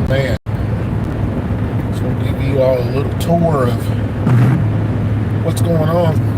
Man, just want to give you all a little tour of what's going on.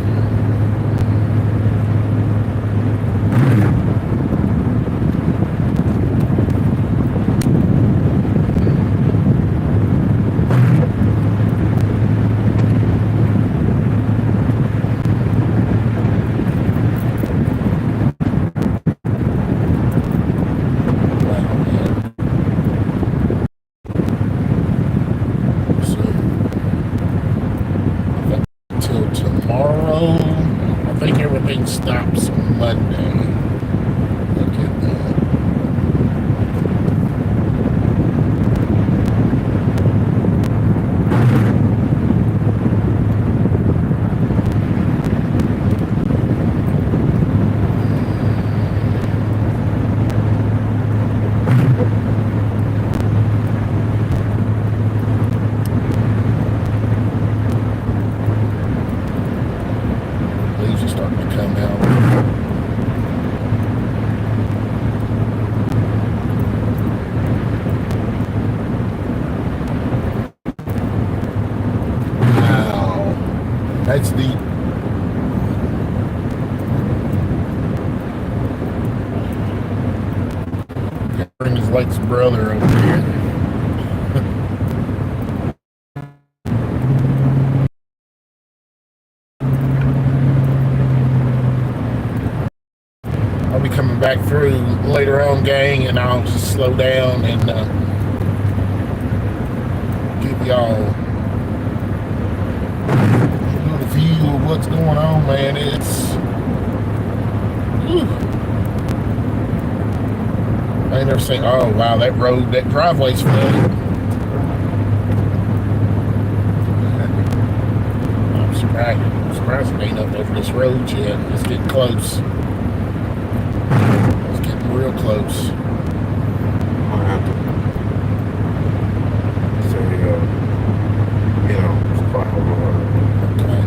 Till tomorrow, I think everything stops Monday. Look at that. Leaves are starting to come out. Wow, that's deep. Bring his Lake's brother over here. I'll be coming back through later on, gang, and I'll just slow down and give y'all a little view of what's going on, man. It's I ain't never seen. Oh wow, that road, that driveway's flooded. I'm surprised it ain't up over this road yet. It's getting close. It's getting real close. I have to say, spot over. Okay.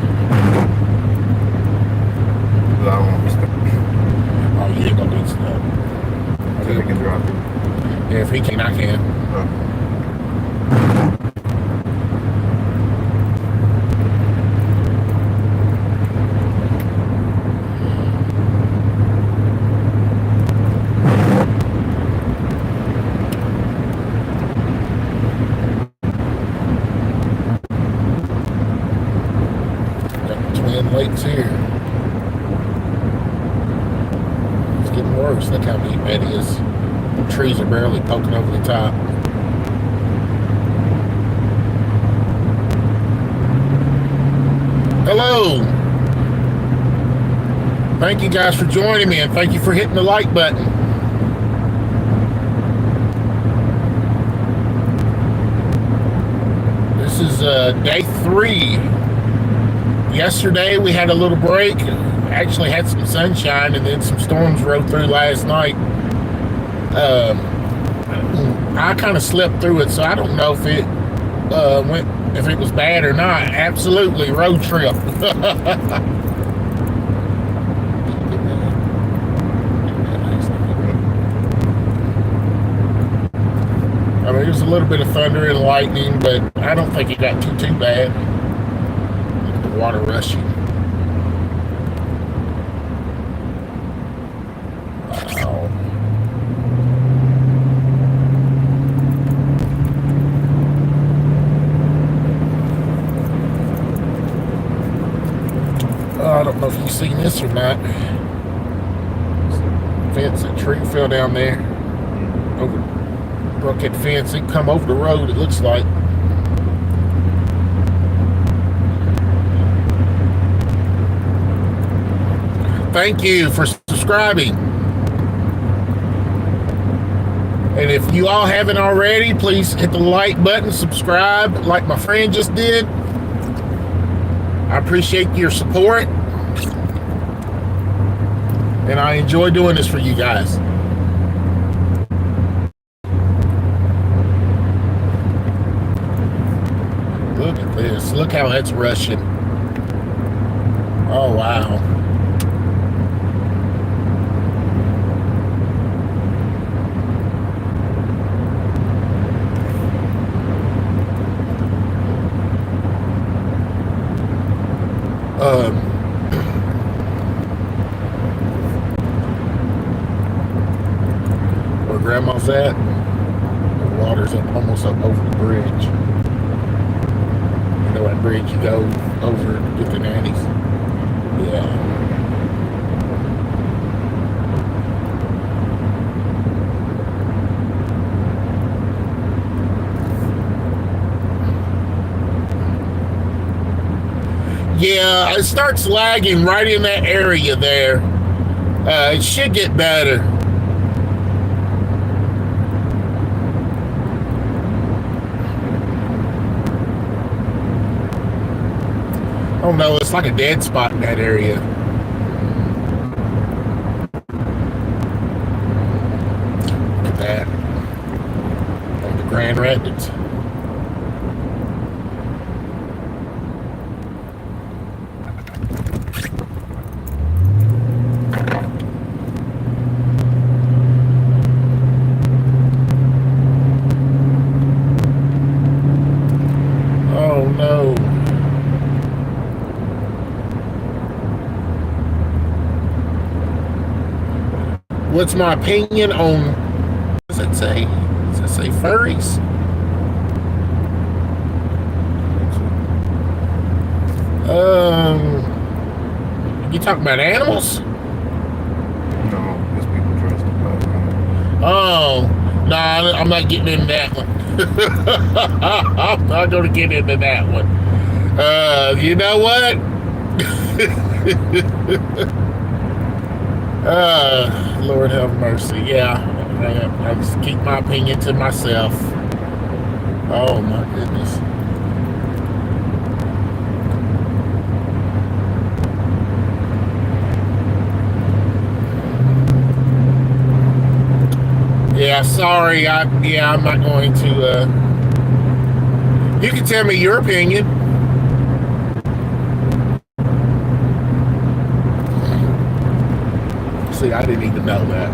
But I don't want to be stuck. Oh, you ain't gonna be stuck. I think I can drive it. Yeah, if he can, I can. Twin Lakes here. It's getting worse. Look how deep that is. The trees are barely poking over the top. Hello. Thank you guys for joining me, and thank you for hitting the like button. This is day 3. Yesterday we had a little break. Actually had some sunshine, and then some storms rode through last night. I kind of slept through it, so I don't know if it if it was bad or not. Absolutely, road trip. I mean, there's a little bit of thunder and lightning, but I don't think it got too bad. Look at the water rushing. Wow. I don't know if you've seen this or not. Fence, a tree fell down there. Broke that fence. It come over the road, it looks like. Thank you for subscribing. And if you all haven't already, please hit the like button, subscribe like my friend just did. I appreciate your support. And I enjoy doing this for you guys. Look at this. Look how that's rushing. Oh, wow. where Grandma's at, the water's up almost up over the bridge. You know that bridge you go over to get the nannies? Yeah. Yeah, it starts lagging right in that area there. It should get better. Oh no, it's like a dead spot in that area. Look at that. On the Grand Rapids. Oh no. What's my opinion on, what does it say? Does it say furries? You talking about animals? No, just people dressed up. Oh, no, I'm not getting into that one. I'm not going to get into that one. You know what? Lord have mercy. Yeah, I just keep my opinion to myself. Oh my goodness. Yeah, sorry. I'm not going to. You can tell me your opinion. See, I didn't even know that.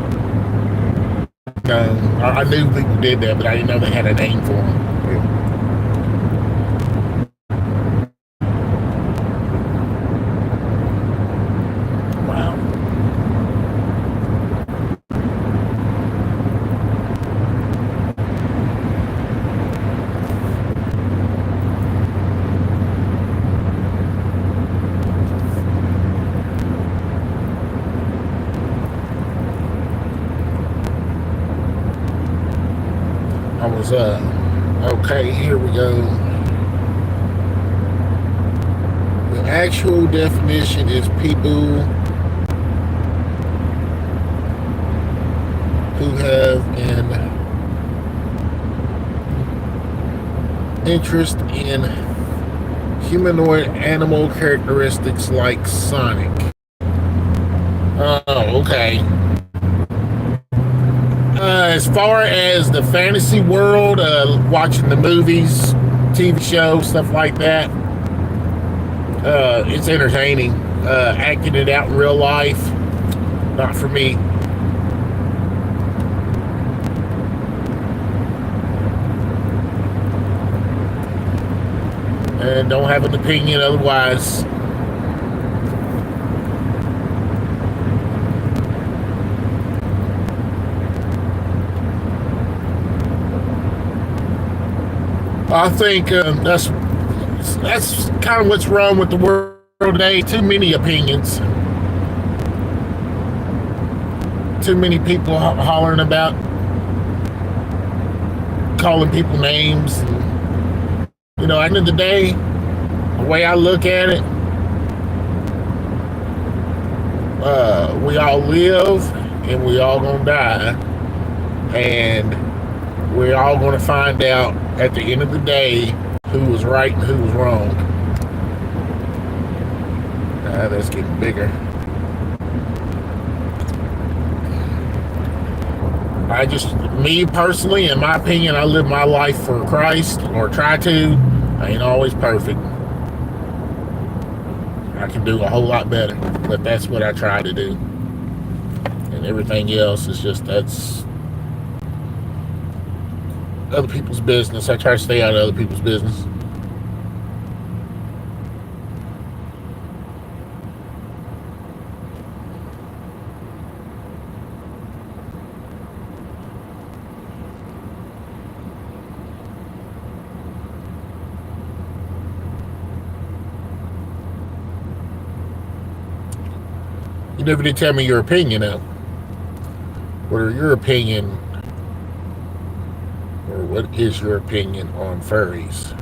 No, I knew people did that, but I didn't know they had a name for them. Wow. I was, okay, here we go. The actual definition is people who have an interest in humanoid animal characteristics like Sonic. Oh, okay. As far as the fantasy world, watching the movies, TV shows, stuff like that, it's entertaining. Acting it out in real life, not for me. And don't have an opinion otherwise. I think that's kind of what's wrong with the world today. Too many opinions. Too many people hollering about, calling people names. You know, at the end of the day, the way I look at it, we all live and we all gonna die. And we're all gonna find out at the end of the day who was right and who was wrong. That's getting bigger. Me personally, in my opinion, I live my life for Christ, or try to. I ain't always perfect. I can do a whole lot better, but that's what I try to do. And everything else is just, that's other people's business. I try to stay out of other people's business. never did tell me your opinion of. What are your opinion, or what is your opinion on furries?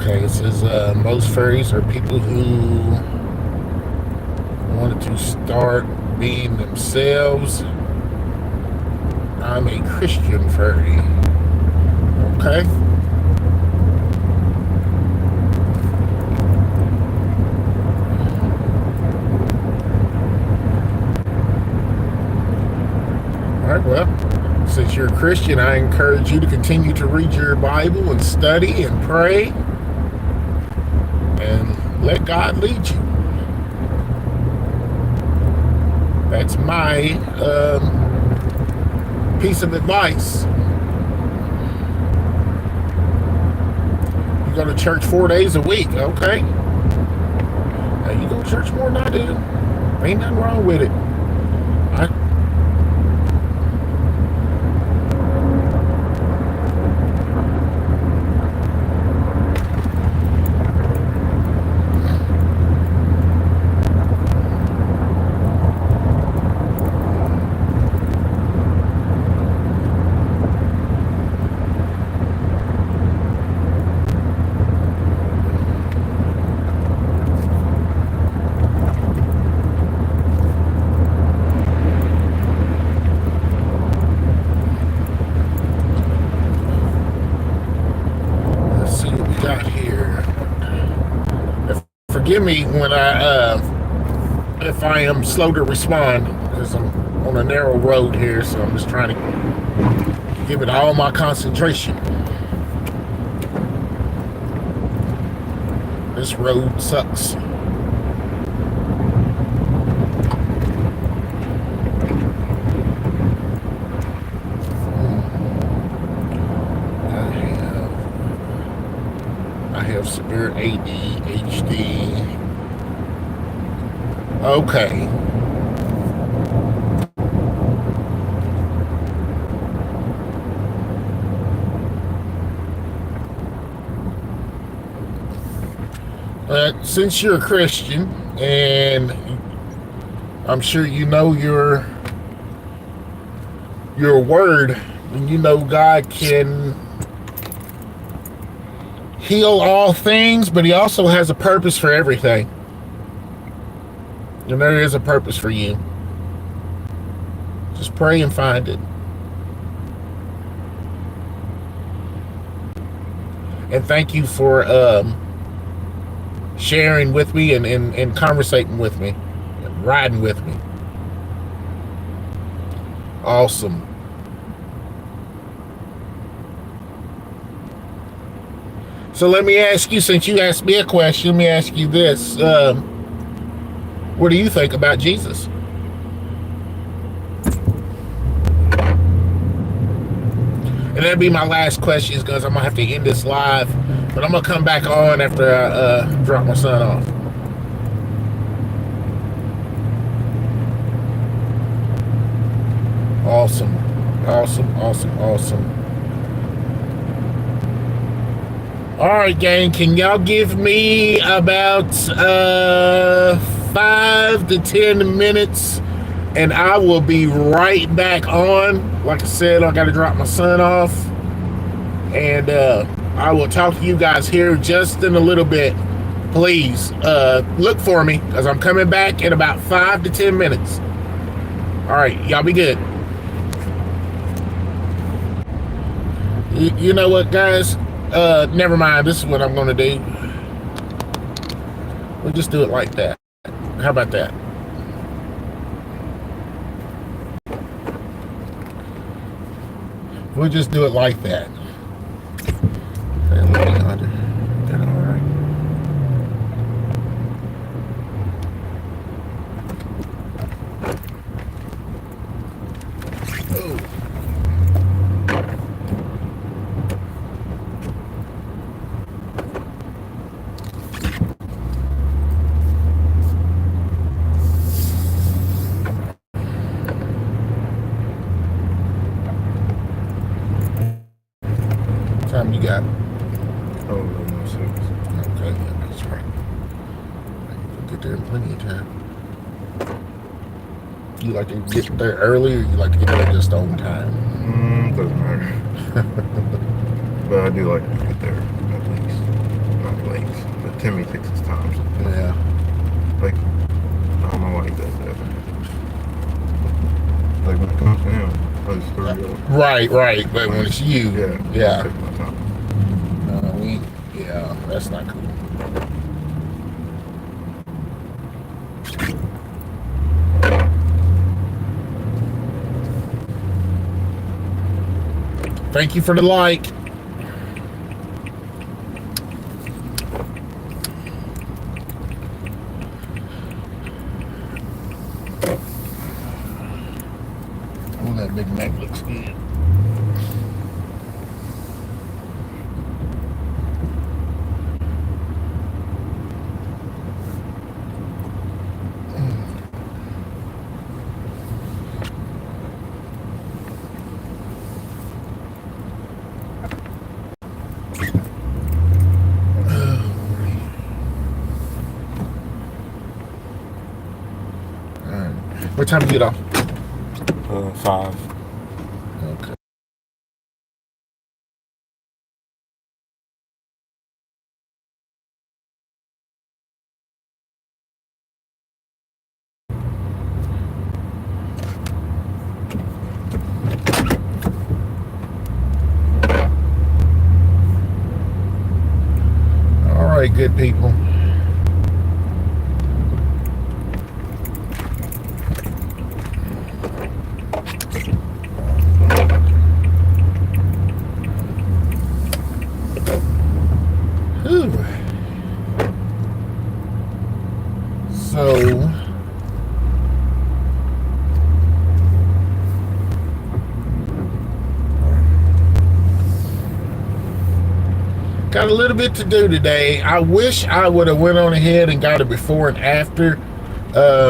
Okay, it says most furries are people who wanted to start being themselves. I'm a Christian furry. Okay. All right, well, since you're a Christian, I encourage you to continue to read your Bible and study and pray and let God lead you. That's my piece of advice. You go to church 4 days a week, okay? Now you go to church more than I do. Ain't nothing wrong with it. Forgive me when if I am slow to respond, because I'm on a narrow road here, so I'm just trying to give it all my concentration. This road sucks. I have severe ADHD. Okay. Since you're a Christian, and I'm sure you know your word, and you know God can heal all things, but he also has a purpose for everything. And there is a purpose for you. Just pray and find it. And thank you for sharing with me and conversating with me, and riding with me. Awesome. So let me ask you, since you asked me a question, let me ask you this. What do you think about Jesus? And that'd be my last question, because I'm going to have to end this live. But I'm going to come back on after I drop my son off. Awesome. Awesome, awesome, awesome. All right, gang, can y'all give me about 5 to 10 minutes, and I will be right back on. Like I said, I got to drop my son off, and I will talk to you guys here just in a little bit. Please look for me, because I'm coming back in about 5 to 10 minutes. All right, y'all be good. You know what, guys? Never mind. This is what I'm going to do. We'll just do it like that. How about that? We'll just do it like that. All right. got? Oh, 1106. Okay, yeah, that's right. You'll get there in plenty of time. You like to get there early, or you like to get there just on time? Doesn't matter. But I do like to get there at least. Not late. But Timmy takes his time. So Yeah. like, I don't know why he does that. Like when it comes to him, I just throw it up. Right. But when it's you, Yeah. I take my time. Yeah, that's not cool. Thank you for the like. Oh, that Big Mac looks good. What time do you get off? 5. Okay. All right, good people. So, got a little bit to do today. I wish I would have went on ahead and got a before and after.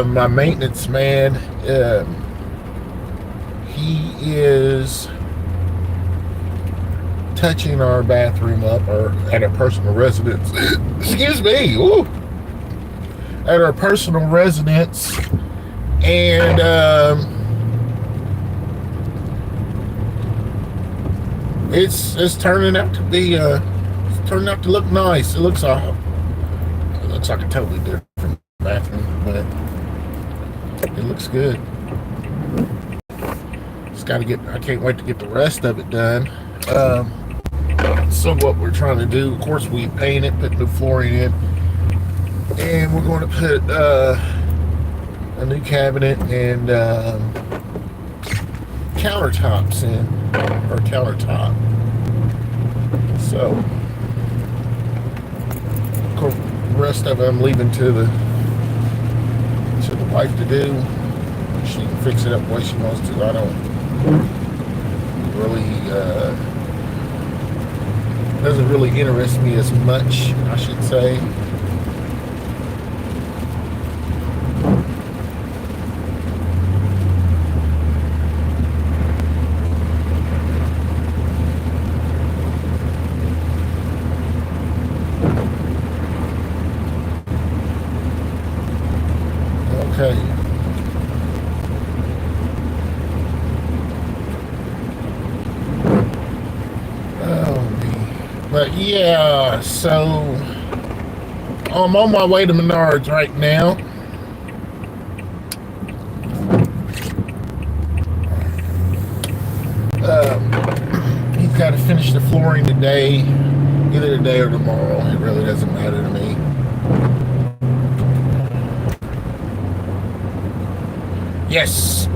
My maintenance man, he is touching our bathroom up, or at our personal residence. Excuse me. Ooh. At our personal residence, and it's turning out to be it's turning out to look nice. It looks like a totally different bathroom, but it looks good. Just got to get. I can't wait to get the rest of it done. So what we're trying to do, of course, we paint it, put new flooring in. And we're going to put a new cabinet and countertops in, or countertop. So, of course, the rest of it I'm leaving to the wife to do. She can fix it up the way she wants to. I don't really, doesn't really interest me as much, I should say. Okay. But yeah, so I'm on my way to Menards right now. He's got to finish the flooring today, either today or tomorrow. It really doesn't matter to me. Yes.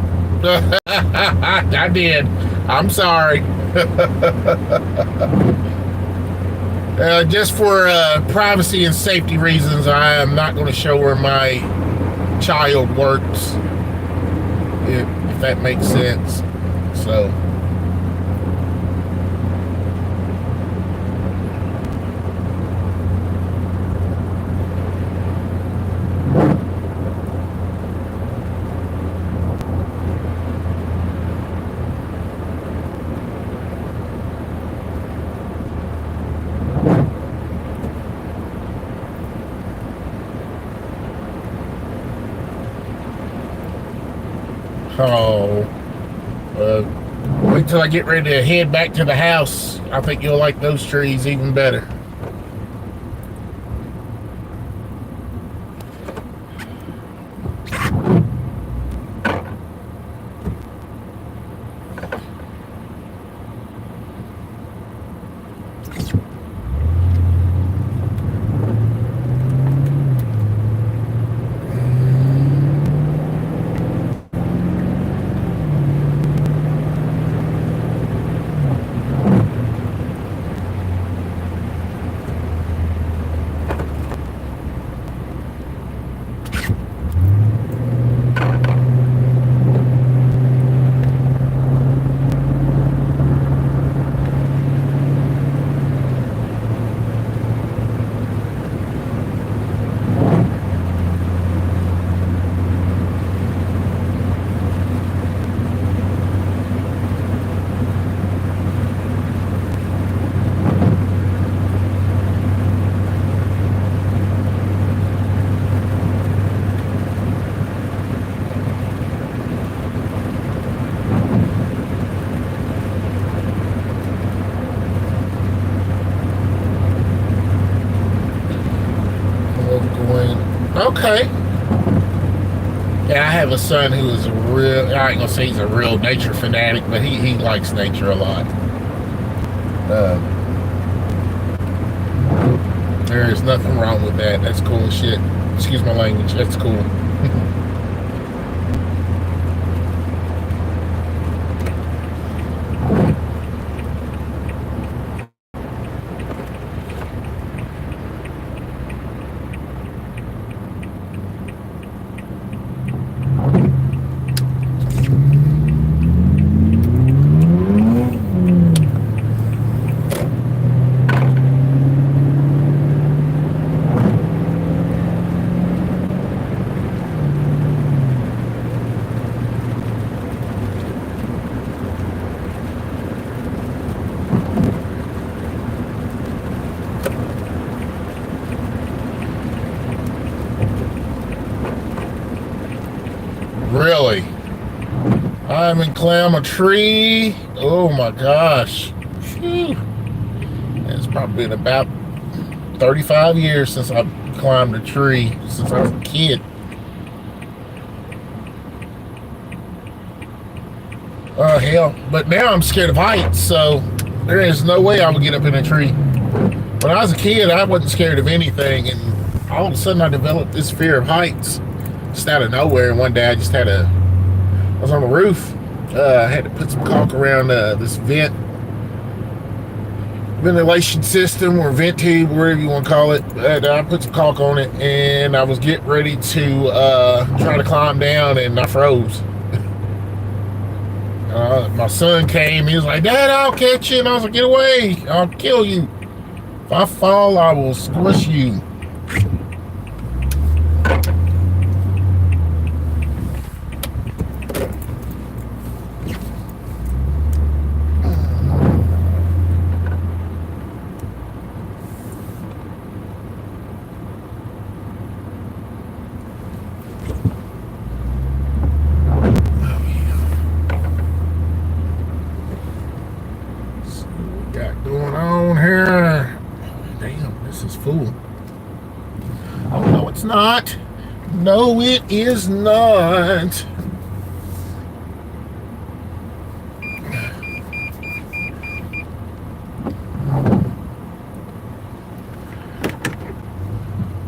I did. I'm sorry. Just for privacy and safety reasons, I am not going to show where my child works, if that makes sense. So. Oh, wait till I get ready to head back to the house. I think you'll like those trees even better. Okay. Yeah, I have a son who is a real, I ain't gonna say he's a real nature fanatic, but he likes nature a lot. There is nothing wrong with that. That's cool as shit. Excuse my language. That's cool. Really? I haven't climbed a tree. Oh my gosh. Phew. It's probably been about 35 years since I've climbed a tree, since I was a kid. Oh, hell. But now I'm scared of heights, so there is no way I would get up in a tree. When I was a kid, I wasn't scared of anything, and all of a sudden I developed this fear of heights. Just out of nowhere, and one day I was on the roof. I had to put some caulk around this ventilation system or vent tube, whatever you want to call it. I put some caulk on it, and I was getting ready to try to climb down, and I froze. My son came. He was like, "Dad, I'll catch you." And I was like, "Get away. I'll kill you. If I fall, I will squish you." Going on here? Damn, this is full. Oh no, it's not. No, it is not.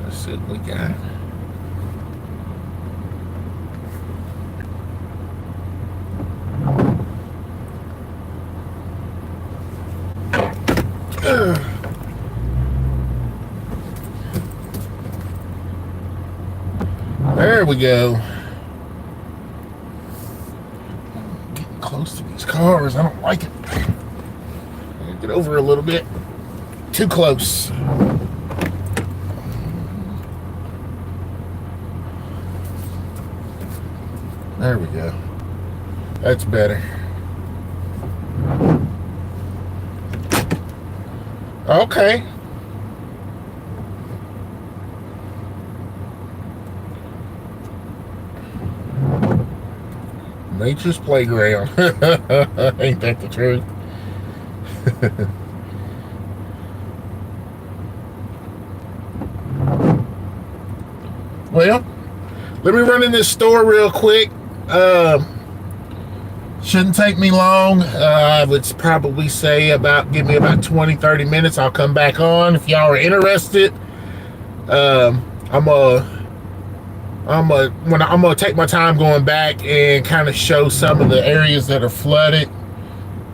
Let's see what we got. There we go. Getting close to these cars. I don't like it. Get over a little bit. Too close. There we go. That's better. Okay. Nature's playground. Ain't that the truth? Well, let me run in this store real quick. Shouldn't take me long. I would probably say give me about 20-30 minutes. I'll come back on if y'all are interested. I'm gonna take my time going back and kind of show some of the areas that are flooded.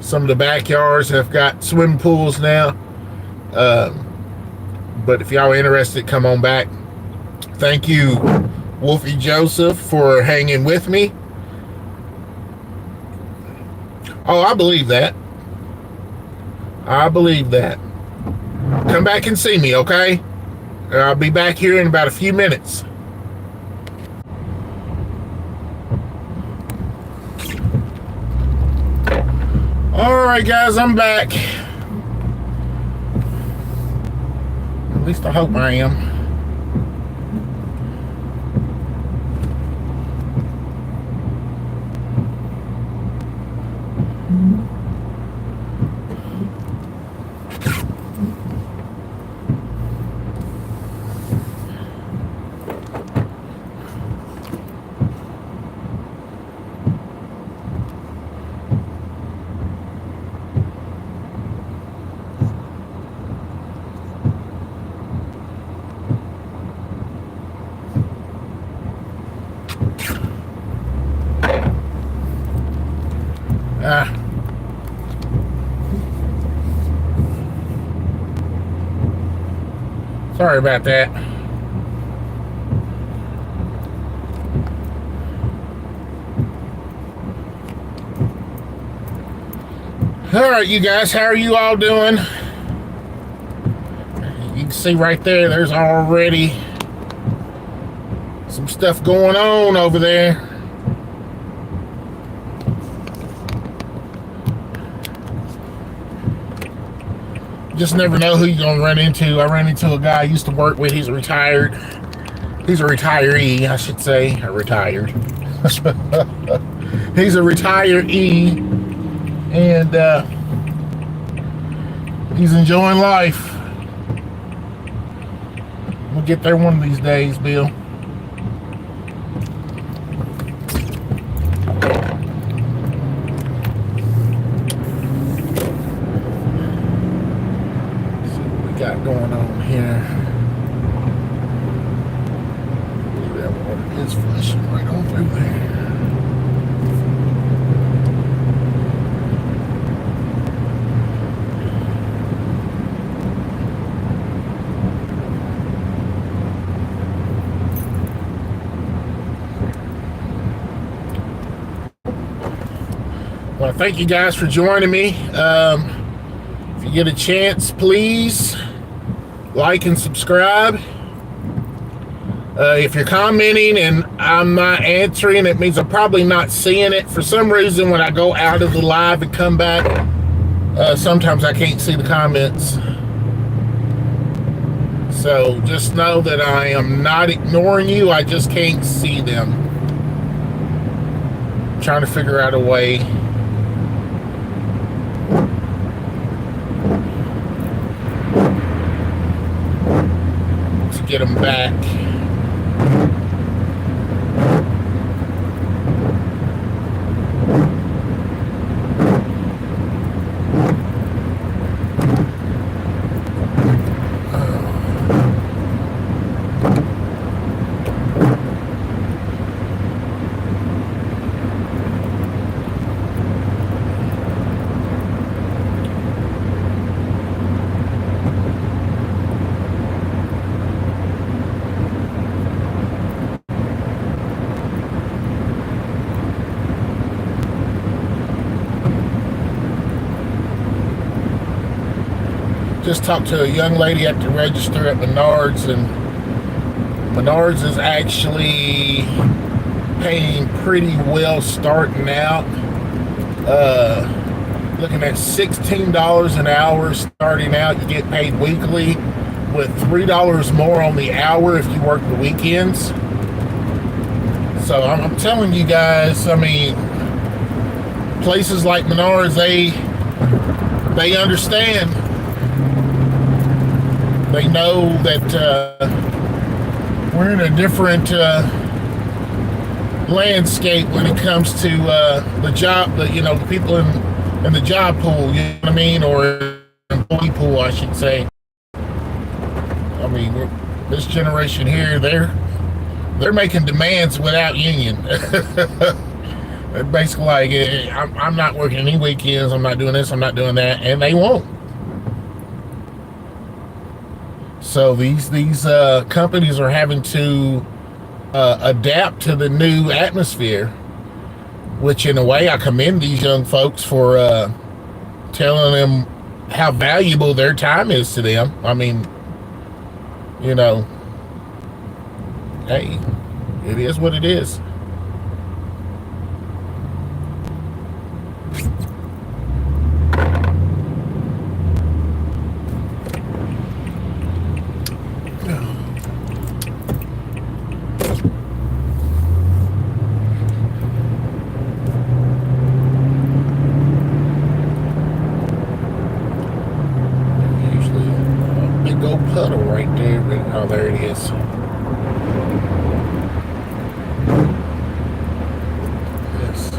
Some of the backyards have got swimming pools now. But if y'all are interested, come on back. Thank you, Wolfie Joseph, for hanging with me. Oh, I believe that. I believe that. Come back and see me, okay? I'll be back here in about a few minutes. All right, guys, I'm back. At least I hope I am. Sorry about that. All right, you guys, how are you all doing? You can see right there, there's already some stuff going on over there. Just never know who you're gonna run into. I ran into a guy I used to work with. He's retired. He's a retiree, I should say. Or retired. He's a retiree, and he's enjoying life. We'll get there one of these days, Bill. Going on here. That water is flushing right on through there. Well, thank you guys for joining me. If you get a chance, please like and subscribe. If you're commenting and I'm not answering, it means I'm probably not seeing it. For some reason, when I go out of the live and come back, sometimes I can't see the comments. So just know that I am not ignoring you. I just can't see them. I'm trying to figure out a way get them back. Just talked to a young lady at the register at Menards, and Menards is actually paying pretty well starting out. Looking at $16 an hour starting out. You get paid weekly with $3 more on the hour if you work the weekends. So I'm telling you guys, I mean, places like Menards, they understand. They know that we're in a different landscape when it comes to the job, the people in the job pool, you know what I mean, or employee pool, I should say. I mean, this generation here, they're making demands without union. They're basically like, I'm not working any weekends, I'm not doing this, I'm not doing that, and they won't. So these companies are having to adapt to the new atmosphere, which in a way I commend these young folks for telling them how valuable their time is to them. I mean, hey, it is what it is. Puddle right there. Oh, there it is. Yes.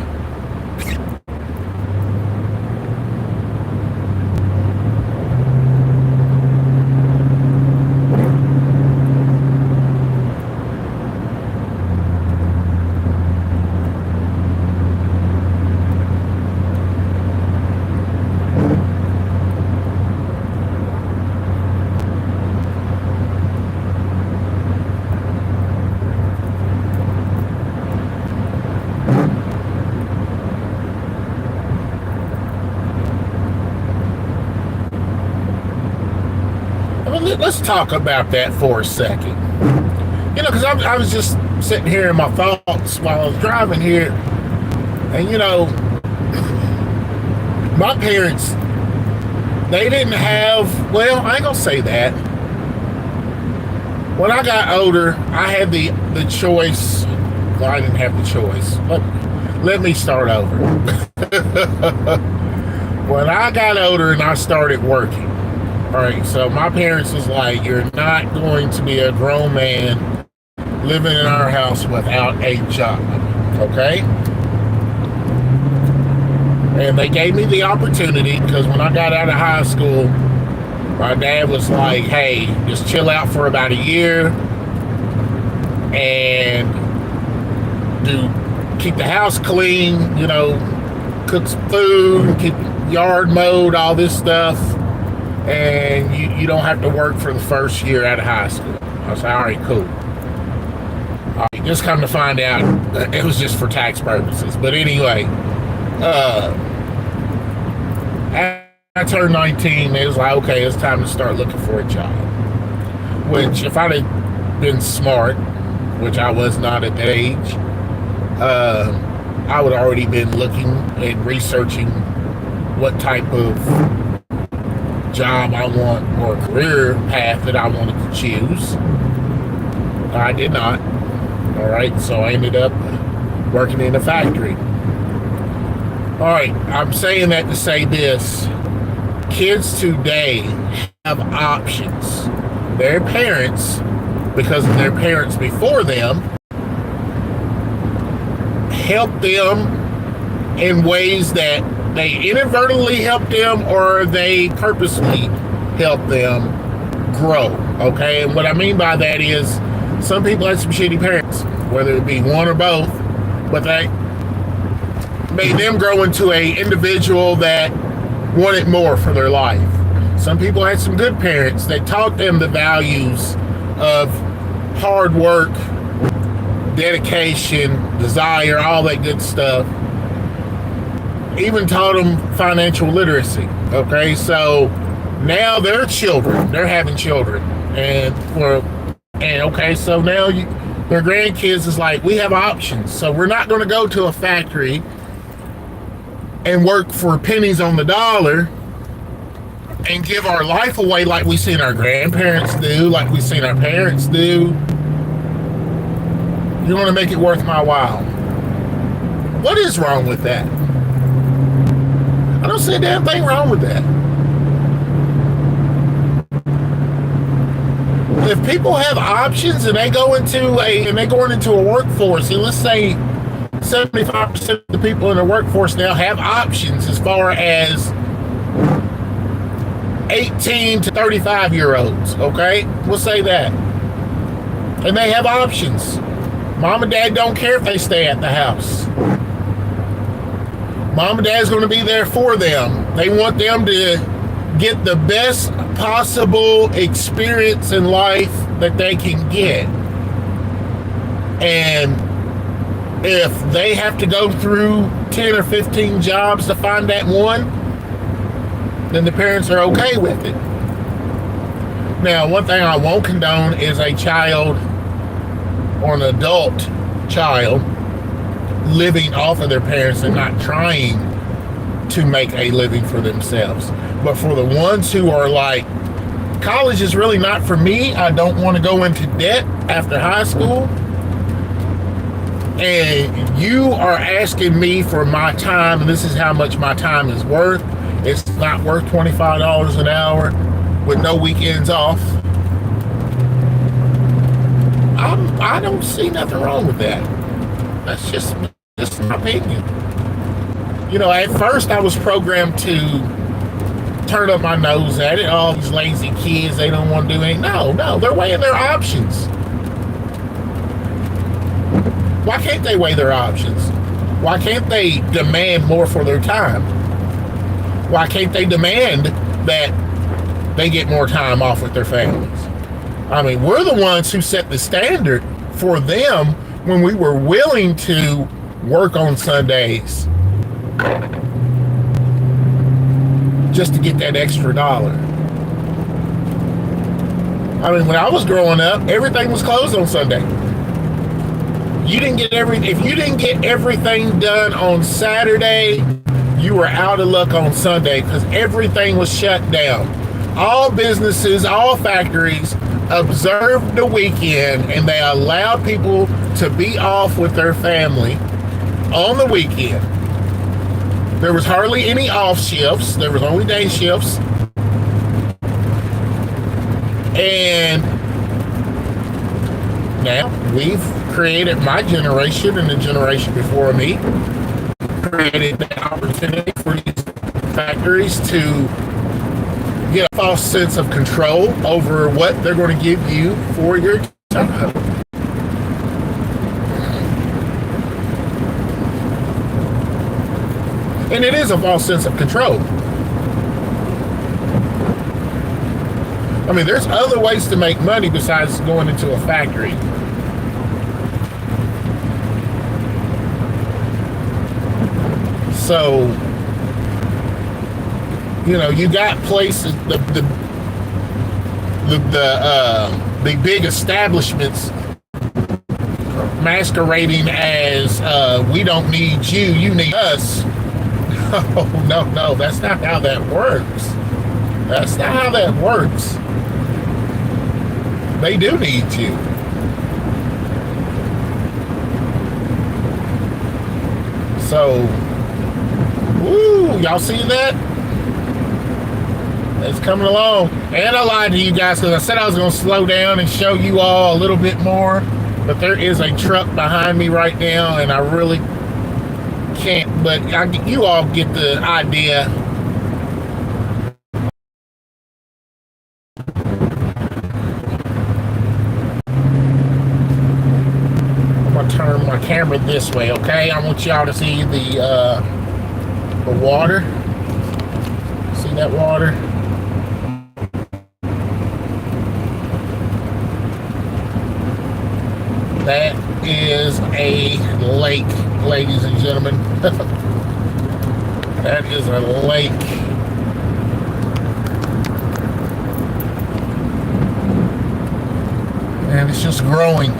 Let's talk about that for a second. Because I was just sitting here in my thoughts while I was driving here, and my parents, they didn't have, well, I ain't gonna say that. When I got older, I had the choice. Well, I didn't have the choice. Let me start over. When I got older and I started working, all right, so my parents was like, you're not going to be a grown man living in our house without a job, okay? And they gave me the opportunity because when I got out of high school, my dad was like, hey, just chill out for about a year and keep the house clean, cook some food, keep the yard mowed, all this stuff. And you don't have to work for the first year out of high school. I was like, all right, cool. All right, just come to find out, it was just for tax purposes. But anyway, after I turned 19, it was like, okay, it's time to start looking for a job. Which, if I'd have been smart, which I was not at that age, I would have already been looking and researching what type of job I want or career path that I wanted to choose. I did not. All right, so I ended up working in a factory. All right, I'm saying that to say this. Kids today have options. Their parents, because of their parents before them, help them in ways that they inadvertently help them or they purposely help them grow, okay? And what I mean by that is some people had some shitty parents, whether it be one or both, but they made them grow into a individual that wanted more for their life. Some people had some good parents that taught them the values of hard work, dedication, desire, all that good stuff. Even taught them financial literacy. Okay, so now they're children. They're having children, and okay, so now their grandkids is like, we have options. So we're not going to go to a factory and work for pennies on the dollar and give our life away like we seen our grandparents do, like we seen our parents do. You want to make it worth my while. What is wrong with that? I don't see a damn thing wrong with that. If people have options and they go into a workforce, and let's say 75% of the people in the workforce now have options as far as 18 to 35-year-olds, okay? We'll say that. And they have options. Mom and dad don't care if they stay at the house. Mom and dad's going to be there for them. They want them to get the best possible experience in life that they can get. And if they have to go through 10 or 15 jobs to find that one, then the parents are okay with it. Now, one thing I won't condone is a child or an adult child living off of their parents and not trying to make a living for themselves. But for the ones who are like, college is really not for me, I don't want to go into debt after high school, and you are asking me for my time, and this is how much my time is worth. It's not worth $25 an hour with no weekends off. I don't see nothing wrong with that. That's just my opinion. You know, at first I was programmed to turn up my nose at it. All these lazy kids, they don't want to do anything. No, they're weighing their options. Why can't they weigh their options? Why can't they demand more for their time? Why can't they demand that they get more time off with their families? I mean, we're the ones who set the standard for them when we were willing to work on Sundays just to get that extra dollar. I mean, when I was growing up, everything was closed on Sunday. If you didn't get everything done on Saturday, you were out of luck on Sunday because everything was shut down. All businesses, all factories observed the weekend, and they allowed people to be off with their family on the weekend. There was hardly any off shifts. There was only day shifts. And now we've created, my generation and the generation before me, created the opportunity for these factories to get a false sense of control over what they're going to give you for your time. And it is a false sense of control. I mean, there's other ways to make money besides going into a factory. So, you know, you got places, the big establishments masquerading as we don't need you, you need us. Oh, no, that's not how that works. That's not how that works. They do need you. So, woo, y'all see that? It's coming along. And I lied to you guys because I said I was going to slow down and show you all a little bit more. But there is a truck behind me right now, and I really can't. But you all get the idea. I'm going to turn my camera this way, okay? I want y'all to see the water. See that water? That is a lake, ladies and gentlemen. That is a lake. And it's just growing.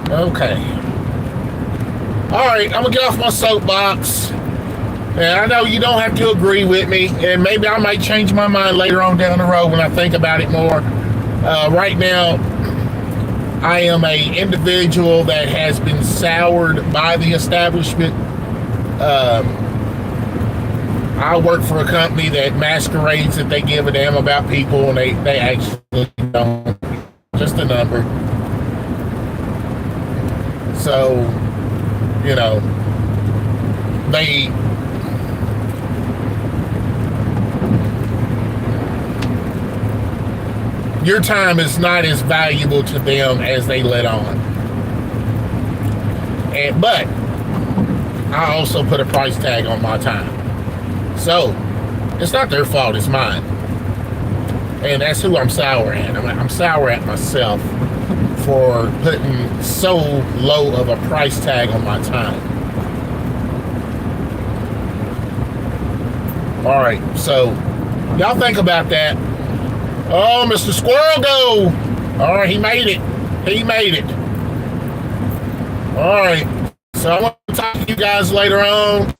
Okay. All right, I'm gonna get off my soapbox. And I know you don't have to agree with me, and maybe I might change my mind later on down the road when I think about it more. Right now, I am a individual that has been soured by the establishment. I work for a company that masquerades that they give a damn about people, and they actually don't. Just a number. So, you know, your time is not as valuable to them as they let on. But I also put a price tag on my time. So it's not their fault, it's mine. And that's who I'm sour at. I'm sour at myself for putting so low of a price tag on my time. All right, so y'all think about that. Oh, Mr. Squirrel go. All right, he made it. He made it. All right, so I want to talk to you guys later on.